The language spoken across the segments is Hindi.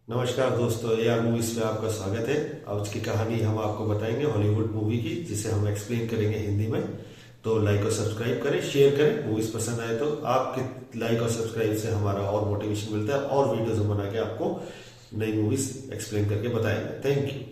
नमस्कार दोस्तों, AR मूवीज पे आपका स्वागत है। आज की कहानी हम आपको बताएंगे हॉलीवुड मूवी की, जिसे हम एक्सप्लेन करेंगे हिंदी में। तो लाइक और सब्सक्राइब करें, शेयर करें। मूवीज पसंद आए तो आपके लाइक और सब्सक्राइब से हमारा और मोटिवेशन मिलता है और वीडियोज हम बना के आपको नई मूवीज एक्सप्लेन करके बताएंगे। Thank you.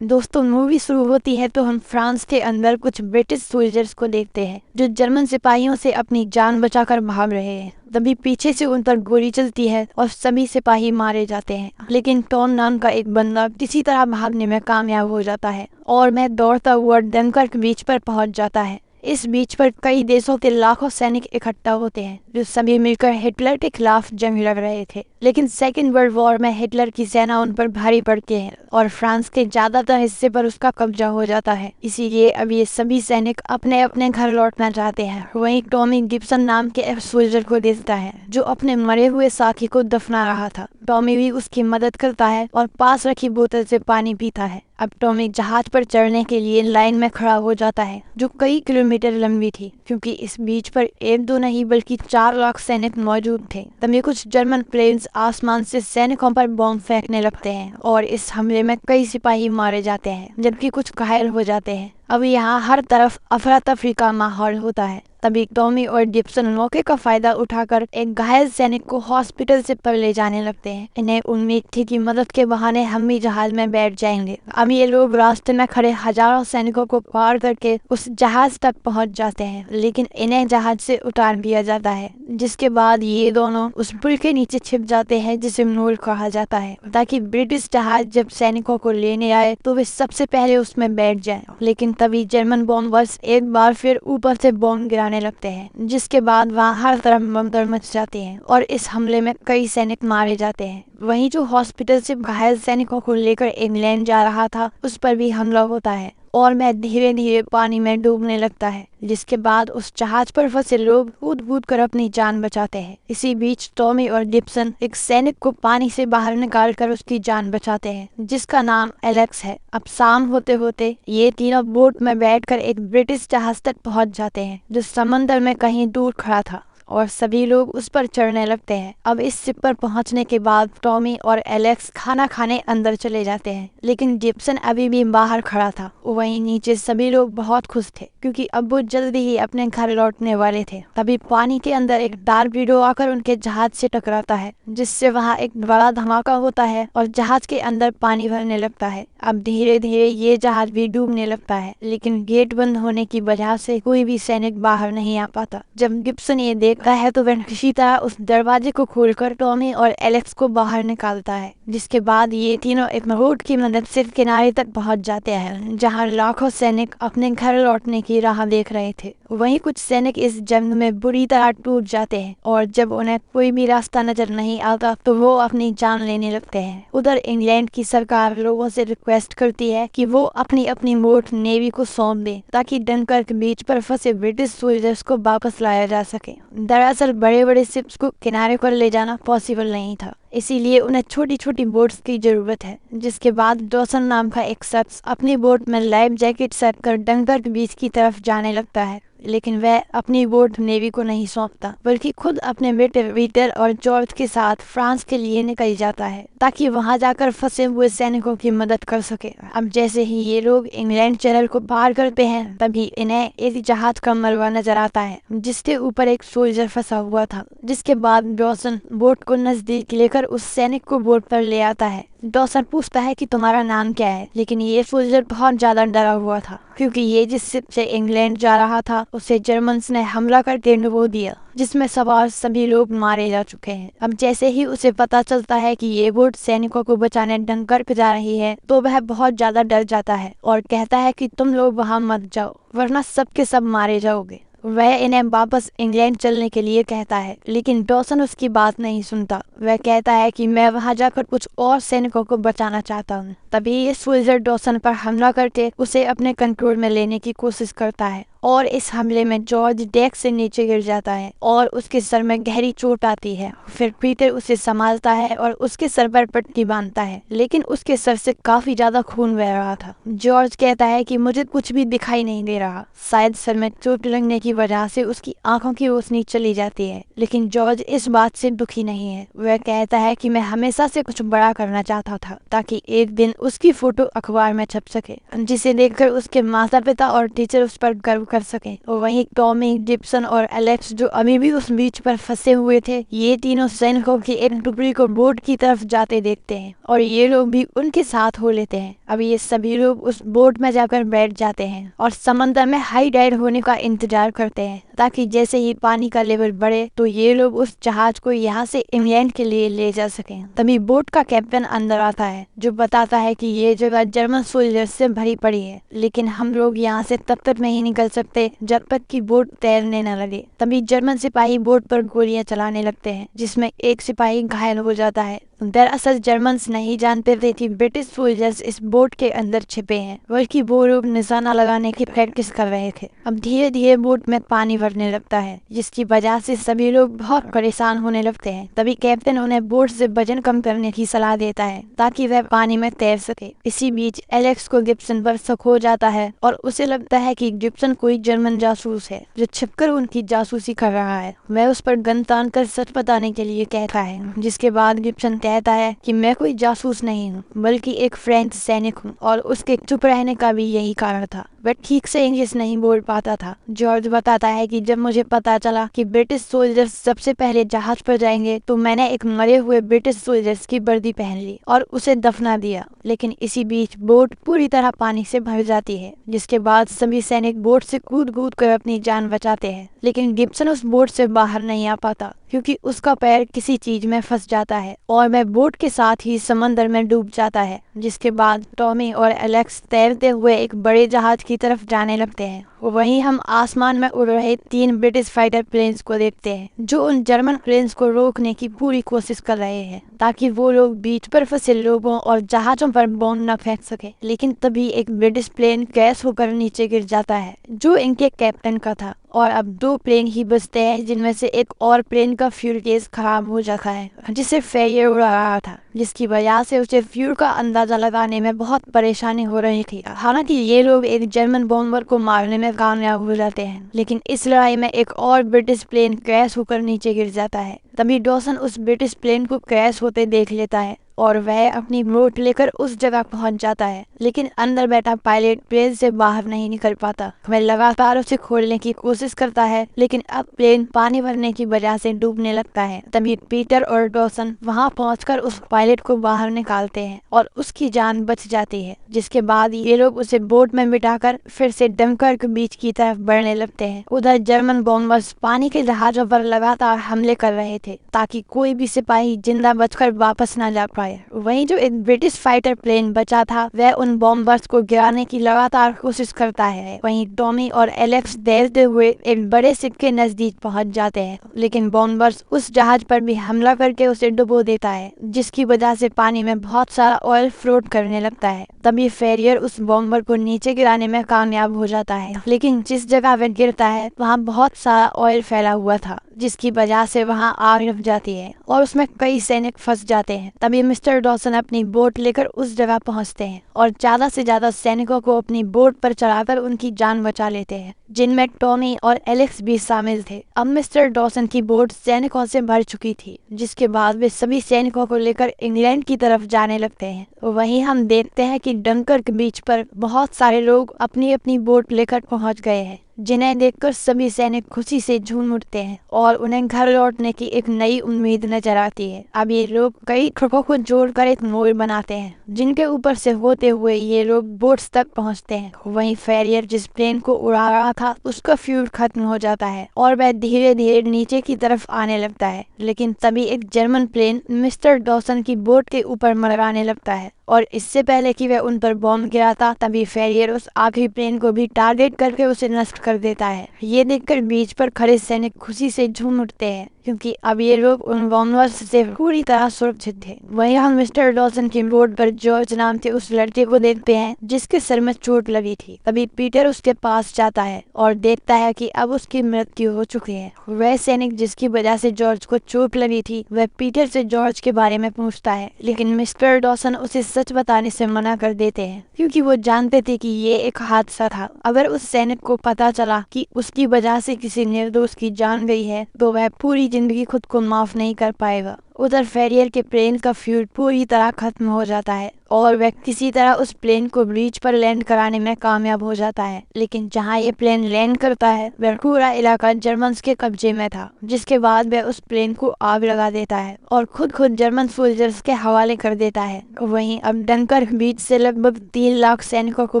दोस्तों, मूवी शुरू होती है तो हम फ्रांस के अंदर कुछ ब्रिटिश सोल्जर्स को देखते हैं जो जर्मन सिपाहियों से अपनी जान बचाकर भाग रहे हैं। तभी पीछे से उन पर गोली चलती है और सभी सिपाही मारे जाते हैं, लेकिन टॉम नाम का एक बंदा किसी तरह भागने में कामयाब हो जाता है और मैं दौड़ता हुआ डनकर्क बीच पर पहुंच जाता है। इस बीच पर कई देशों के लाखों सैनिक इकट्ठा होते हैं जो सभी मिलकर हिटलर के खिलाफ जंग लड़ रहे थे। लेकिन सेकेंड वर्ल्ड वॉर में हिटलर की सेना उन पर भारी पड़ती है और फ्रांस के ज्यादातर हिस्से पर उसका कब्जा हो जाता है। इसीलिए अब ये सभी सैनिक अपने अपने घर लौटना चाहते हैं। वहीं टॉमी गिब्सन नाम के एक सोल्जर को देखता है जो अपने मरे हुए साथी को दफना रहा था। टॉमी भी उसकी मदद करता है और पास रखी बोतल से पानी पीता है। अब टॉमी जहाज पर चढ़ने के लिए लाइन में खड़ा हो जाता है जो कई किलोमीटर लंबी थी, क्योंकि इस बीच पर एक दो नहीं बल्कि 4 लाख सैनिक मौजूद थे। तभी कुछ जर्मन प्लेन्स आसमान से सैनिकों पर बॉम्ब फेंकने लगते हैं और इस हमले में कई सिपाही मारे जाते हैं जबकि कुछ घायल हो जाते हैं। अब यहाँ हर तरफ अफरा तफरी का माहौल होता है। तभी टॉमी और गिब्सन मौके का फायदा उठाकर एक घायल सैनिक को हॉस्पिटल से पर ले जाने लगते हैं। इन्हें उम्मीद थी कि मदद के बहाने हम भी जहाज में बैठ जाएंगे। अब ये लोग रास्ते में खड़े हजारों सैनिकों को पार करके उस जहाज तक पहुंच जाते हैं, लेकिन इन्हें जहाज से उतार दिया जाता है, जिसके बाद ये दोनों उस पुल के नीचे छिप जाते हैं जिसे नूल कहा जाता है, ताकि ब्रिटिश जहाज जब सैनिकों को लेने आए तो वे सबसे पहले उसमें बैठ जाएं। लेकिन तभी जर्मन बॉम्बर्स एक बार फिर ऊपर से बॉम्ब गिराने लगते हैं, जिसके बाद वहां हर तरफ भगदड़ मच जाती है और इस हमले में कई सैनिक मारे जाते हैं। वहीं जो हॉस्पिटल से घायल सैनिकों को लेकर इंग्लैंड जा रहा था उस पर भी हमला होता है और मैं धीरे धीरे पानी में डूबने लगता है, जिसके बाद उस जहाज पर फंसे लोग कूद कूद कर अपनी जान बचाते हैं। इसी बीच टॉमी और गिब्सन एक सैनिक को पानी से बाहर निकाल कर उसकी जान बचाते हैं, जिसका नाम एलेक्स है। अब शाम होते होते ये तीनों बोट में बैठकर एक ब्रिटिश जहाज तक पहुंच जाते हैं जो समंदर में कहीं दूर खड़ा था और सभी लोग उस पर चढ़ने लगते हैं। अब इस शिप पर पहुंचने के बाद टॉमी और एलेक्स खाना खाने अंदर चले जाते हैं, लेकिन गिब्सन अभी भी बाहर खड़ा था। वहीं नीचे सभी लोग बहुत खुश थे क्योंकि अब वो जल्दी ही अपने घर लौटने वाले थे। तभी पानी के अंदर एक टारपीडो आकर उनके जहाज से टकराता है, जिससे वहाँ एक बड़ा धमाका होता है और जहाज के अंदर पानी भरने लगता है। अब धीरे धीरे ये जहाज भी डूबने लगता है, लेकिन गेट बंद होने की वजह से कोई भी सैनिक बाहर नहीं आ पाता। जब गिब्सन ये देखता है तो वह किसी तरह उस दरवाजे को खोलकर टॉमी और एलेक्स को बाहर निकालता है, जिसके बाद ये तीनों एक रोड की मदद से किनारे तक पहुंच जाते हैं जहां लाखों सैनिक अपने घर लौटने की राह देख रहे थे। वहीं कुछ सैनिक इस जंग में बुरी तरह टूट जाते हैं और जब उन्हें कोई भी रास्ता नजर नहीं आता तो वो अपनी जान लेने लगते हैं। उधर इंग्लैंड की सरकार लोगों से रिक्वेस्ट करती है कि वो अपनी अपनी बोट नेवी को सौंप दें ताकि डनकर्क बीच पर फंसे ब्रिटिश सोल्जर्स को वापस लाया जा सके। दरअसल बड़े बड़े शिप्स को किनारे पर ले जाना पॉसिबल नहीं था, इसीलिए उन्हें छोटी छोटी बोट्स की जरूरत है। जिसके बाद डॉसन नाम का एक शख्स अपनी बोट में लाइफ जैकेट सेट कर डनकर्क बीच की तरफ जाने लगता है, लेकिन वह अपनी बोट नेवी को नहीं सौंपता बल्कि खुद अपने बेटे पीटर और जॉर्ज के साथ फ्रांस के लिए निकल जाता है ताकि वहां जाकर फंसे हुए सैनिकों की मदद कर सके। अब जैसे ही ये लोग इंग्लैंड चैनल को पार करते हैं तभी इन्हें एक जहाज का मलबा नजर आता है जिसके ऊपर एक सोल्जर फंसा हुआ था। जिसके बाद डॉसन बोट को नजदीक लेकर उस सैनिक को बोट पर ले आता है। डॉसन पूछता है कि तुम्हारा नाम क्या है, लेकिन ये सोल्जर बहुत ज्यादा डरा हुआ था क्योंकि ये जिस शिप से इंग्लैंड जा रहा था उसे जर्मन्स ने हमला करके डुबो दिया, जिसमें सवार सभी लोग मारे जा चुके हैं। अब जैसे ही उसे पता चलता है कि ये बोट सैनिकों को बचाने डनकर्क जा रही है तो वह बहुत ज्यादा डर जाता है और कहता है कि तुम लोग वहां मत जाओ वरना सबके सब मारे जाओगे। वह इन्हें वापस इंग्लैंड चलने के लिए कहता है, लेकिन डॉसन उसकी बात नहीं सुनता। वह कहता है कि मैं वहां जाकर कुछ और सैनिकों को बचाना चाहता हूँ। तभी ये सोल्जर डॉसन पर हमला करके उसे अपने कंट्रोल में लेने की कोशिश करता है और इस हमले में जॉर्ज डेक से नीचे गिर जाता है और उसके सर में गहरी चोट आती है। फिर पीटर उसे संभालता है और उसके सर पर पट्टी बांधता है, लेकिन उसके सर से काफी ज्यादा खून बह रहा था। जॉर्ज कहता है कि मुझे कुछ भी दिखाई नहीं दे रहा। शायद सर में चोट लगने की वजह से उसकी आंखों की रोशनी चली जाती है, लेकिन जॉर्ज इस बात से दुखी नहीं है। वह कहता है कि मैं हमेशा से कुछ बड़ा करना चाहता था ताकि एक दिन उसकी फोटो अखबार में छप सके, जिसे देखकर उसके माता पिता और टीचर उस पर गर्व कर सके। और वहीं टॉमी, गिब्सन और एलेक्स जो अभी भी उस बीच पर फंसे हुए थे, ये तीनों सैनिकों की एक टुकड़ी को बोट की तरफ जाते देखते हैं और ये लोग भी उनके साथ हो लेते हैं। अब ये सभी लोग उस बोट में जाकर बैठ जाते हैं और समंदर में हाई टाइड होने का इंतजार करते हैं ताकि जैसे ही पानी का लेवल बढ़े तो ये लोग उस जहाज को यहाँ से इंग्लैंड के लिए ले जा सकें। तभी बोट का कैप्टन अंदर आता है जो बताता है कि ये जगह जर्मन सोल्जर्स से भरी पड़ी है, लेकिन हम लोग यहाँ से तब तक नहीं निकल सकते जब तक कि बोट तैरने न लगे। तभी जर्मन सिपाही बोट पर गोलियां चलाने लगते हैं, जिसमें एक सिपाही घायल हो जाता है। दरअसल जर्मन्स नहीं जानते थे कि ब्रिटिश सोल्जर्स इस बोट के अंदर छिपे हैं, बल्कि वो लोग निशाना लगाने की प्रैक्टिस कर रहे थे। अब धीरे धीरे बोट में पानी भरने लगता है, जिसकी वजह से सभी लोग बहुत परेशान होने लगते हैं। तभी कैप्टन उन्हें बोट से वजन कम करने की सलाह देता है ताकि वह पानी में तैर सके। इसी बीच एलेक्स को गिब्सन पर शक हो जाता है और उसे लगता है कि गिब्सन कोई जर्मन जासूस है जो छिपकर उनकी जासूसी कर रहा है। वह उस पर गन तान कर सच बताने के लिए कहता है, जिसके बाद गिब्सन कहता है कि मैं कोई जासूस नहीं हूँ बल्कि एक फ्रेंच सैनिक हूँ, और उसके चुप रहने का भी यही कारण था। वह ठीक से इंग्लिश नहीं बोल पाता था। जॉर्ज बताता है कि जब मुझे पता चला कि ब्रिटिश सोल्जर्स सबसे पहले जहाज पर जाएंगे तो मैंने एक मरे हुए ब्रिटिश सोल्जर्स की वर्दी पहन ली और उसे दफना दिया। लेकिन इसी बीच बोट पूरी तरह पानी से भर जाती है, जिसके बाद सभी सैनिक बोट से कूद कूद कर अपनी जान बचाते हैं। लेकिन गिब्सन उस बोट से बाहर नहीं आ पाता क्योंकि उसका पैर किसी चीज में फंस जाता है और वह बोट के साथ ही समंदर में डूब जाता है। जिसके बाद टॉमी और एलेक्स तैरते हुए एक बड़े जहाज की तरफ जाने लगते हैं। वहीं हम आसमान में उड़ रहे 3 ब्रिटिश फाइटर प्लेन्स को देखते हैं जो उन जर्मन प्लेन्स को रोकने की पूरी कोशिश कर रहे हैं ताकि वो लोग बीच पर फंसे लोगों और जहाजों पर बॉम्ब न फेंक सके। लेकिन तभी एक ब्रिटिश प्लेन क्रैश होकर नीचे गिर जाता है जो इनके कैप्टन का था, और अब 2 प्लेन ही बचते हैं, जिनमें से एक और प्लेन का फ्यूल केस खराब हो जाता है जिसे फेलियर उड़ा रहा था, जिसकी वजह से उसे फ्यूल का अंदाजा लगाने में बहुत परेशानी हो रही थी। हालांकि ये लोग एक जर्मन बॉम्बर को मारने में कामयाब हो जाते हैं, लेकिन इस लड़ाई में एक और ब्रिटिश प्लेन क्रैश होकर नीचे गिर जाता है। तभी डॉसन उस ब्रिटिश प्लेन को क्रैश होते देख लेता है और वह अपनी बोट लेकर उस जगह पहुंच जाता है, लेकिन अंदर बैठा पायलट प्लेन से बाहर नहीं निकल पाता। वह लगातार उसे खोलने की कोशिश करता है, लेकिन अब प्लेन पानी भरने की वजह से डूबने लगता है। तभी पीटर और डॉसन वहां पहुंचकर उस पायलट को बाहर निकालते हैं और उसकी जान बच जाती है। जिसके बाद ये लोग उसे बोट में बिठाकर फिर से डंकर्क बीच की तरफ बढ़ने लगते हैं। उधर जर्मन बॉम्बर्स पानी के जहाजों पर लगातार हमले कर रहे थे ताकि कोई भी सिपाही जिंदा बचकर वापस न जा पाए। वहीं जो एक ब्रिटिश फाइटर प्लेन बचा था वह उन बॉम्बर्स को गिराने की लगातार कोशिश करता है। वहीं टॉमी और एलेक्स तैरते हुए एक बड़े शिप के नजदीक पहुंच जाते हैं, लेकिन बॉम्बर्स उस जहाज पर भी हमला करके उसे डुबो देता है, जिसकी वजह से पानी में बहुत सारा ऑयल फ्लोट करने लगता है। तभी फेरियर उस बॉम्बर को नीचे गिराने में कामयाब हो जाता है, लेकिन जिस जगह वह गिरता है वहाँ बहुत सारा ऑयल फैला हुआ था, जिसकी वजह से वहाँ आग लग जाती है और उसमें कई सैनिक फंस जाते हैं। तभी मिस्टर डॉसन अपनी बोट लेकर उस जगह पहुँचते हैं और ज्यादा से ज्यादा सैनिकों को अपनी बोट पर चढ़ाकर उनकी जान बचा लेते हैं, जिनमें टॉमी और एलेक्स भी शामिल थे। अब मिस्टर डॉसन की बोट सैनिकों से भर चुकी थी, जिसके बाद वे सभी सैनिकों को लेकर इंग्लैंड की तरफ जाने लगते हैं। वहीं हम देखते हैं कि डंकर्क बीच पर बहुत सारे लोग अपनी अपनी बोट लेकर पहुंच गए हैं, जिन्हें देखकर सभी सैनिक खुशी से झूम उठते हैं और उन्हें घर लौटने की एक नई उम्मीद नजर आती है। अब ये लोग कई ट्रकों को जोड़कर एक मोड़ बनाते हैं, जिनके ऊपर से होते हुए ये लोग बोट्स तक पहुंचते हैं। वहीं फेरियर जिस प्लेन को उड़ा रहा था उसका फ्यूल खत्म हो जाता है और वह धीरे धीरे नीचे की तरफ आने लगता है, लेकिन तभी एक जर्मन प्लेन मिस्टर डॉसन की बोट के ऊपर मरवाने लगता है और इससे पहले कि वह उन पर बॉम्ब गिराता तभी फेरियर उस आखिरी प्लेन को भी टारगेट करके उसे नष्ट कर देता है। ये देखकर बीच पर खड़े सैनिक खुशी से झूम उठते हैं क्योंकि अब ये लोग उन बॉम्बर्स से पूरी तरह सुरक्षित थे। वहीं हम मिस्टर डॉसन की रोड पर जॉर्ज नाम के उस लड़के को देखते हैं जिसके सर में चोट लगी थी। तभी पीटर उसके पास जाता है और देखता है कि अब उसकी मृत्यु हो चुकी है। वह सैनिक जिसकी वजह से जॉर्ज को चोट लगी थी वह पीटर से जॉर्ज के बारे में पूछता है, लेकिन मिस्टर डॉसन उसे सच बताने से मना कर देते हैं क्योंकि वो जानते थे कि ये एक हादसा था। अगर उस सैनिक को पता चला कि उसकी वजह से किसी निर्दोष की जान गई है तो वह पूरी जिंदगी खुद को माफ नहीं कर पाएगा। उधर फेरियर के प्लेन का फ्यूल पूरी तरह खत्म हो जाता है और वह किसी तरह उस प्लेन को ब्रीच पर लैंड कराने में कामयाब हो जाता है। लेकिन जहां ये प्लेन लैंड करता है वह पूरा इलाका जर्मन्स के कब्जे में था, जिसके बाद वह उस प्लेन को आग लगा देता है और खुद जर्मन सोल्जर्स के हवाले कर देता है। वहीं अब डनकर्क बीच से लगभग 3 लाख सैनिकों को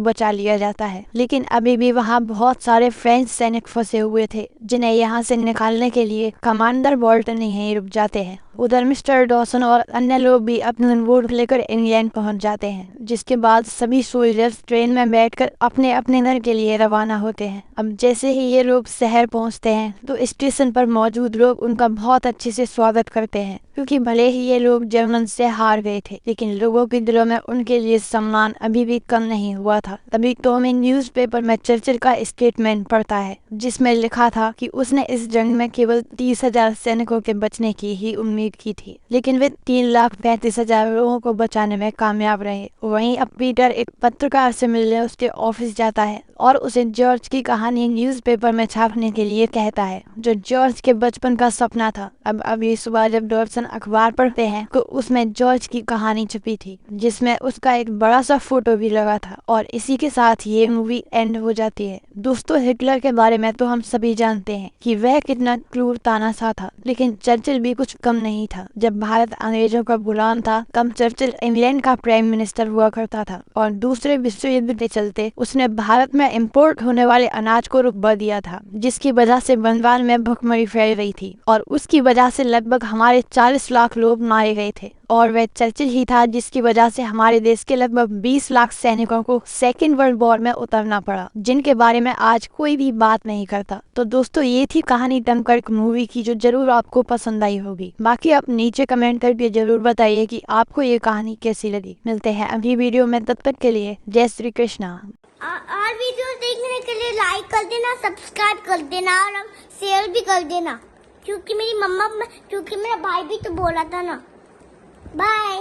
बचा लिया जाता है, लेकिन अभी भी वहाँ बहुत सारे फ्रेंच सैनिक फंसे हुए थे जिन्हें यहाँ से निकालने के लिए कमांडर बोल्टन यहीं रुक जाते हैं। उधर मिस्टर डॉसन और अन्य लोग भी अपने बोट लेकर इंग्लैंड पहुंच जाते हैं, जिसके बाद सभी सोल्जर्स ट्रेन में बैठकर अपने अपने घर के लिए रवाना होते हैं। अब जैसे ही ये लोग शहर पहुंचते हैं तो स्टेशन पर मौजूद लोग उनका बहुत अच्छे से स्वागत करते हैं क्योंकि भले ही ये लोग जर्मन से हार गए थे लेकिन लोगों के दिलों में उनके लिए सम्मान अभी भी कम नहीं हुआ था। तभी टॉमी न्यूज़पेपर में चर्चिल का स्टेटमेंट पढ़ता है जिसमें लिखा था कि उसने इस जंग में केवल 30,000 सैनिकों के बचने की ही उम्मीद की थी, लेकिन वे 3,35,000 लोगों को बचाने में कामयाब रहे। वहीं अब पीटर एक पत्रकार से मिलने उसके ऑफिस जाता है और उसे जॉर्ज की कहानी न्यूज़पेपर में छापने के लिए कहता है, जो जॉर्ज के बचपन का सपना था। अब अभी सुबह जब डॉटसन अखबार पढ़ते हैं तो उसमें जॉर्ज की कहानी छपी थी जिसमें उसका एक बड़ा सा फोटो भी लगा था और इसी के साथ ये मूवी एंड हो जाती है। दोस्तों, हिटलर के बारे में तो हम सभी जानते हैं कि वह कितना क्रूर तानाशाह था, लेकिन चर्चिल भी कुछ कम नहीं था। जब भारत अंग्रेजों का गुलाम था तब चर्चिल इंग्लैंड का प्राइम मिनिस्टर हुआ करता था और दूसरे विश्व युद्ध के चलते उसने भारत में इंपोर्ट होने वाले अनाज को रुकवा दिया था, जिसकी वजह से बंगाल में भुखमरी फैल रही थी और उसकी वजह से लगभग हमारे 40 लाख लोग मारे गए थे। और वह चर्चिल ही था जिसकी वजह से हमारे देश के लगभग 20 लाख सैनिकों को सेकेंड वर्ल्ड वॉर में उतरना पड़ा, जिनके बारे में आज कोई भी बात नहीं करता। तो दोस्तों, ये थी कहानी डनकर्क मूवी की, जो जरूर आपको पसंद आई होगी। बाकी आप नीचे कमेंट करके जरूर बताइए कि आपको ये कहानी कैसी लगी। मिलते हैं अगली वीडियो में, तब तक के लिए जय श्री कृष्णा। और वीडियो देखने के लिए लाइक कर देना, सब्सक्राइब कर देना और शेयर भी कर देना, क्योंकि मेरा भाई भी तो बोला था ना। बाय।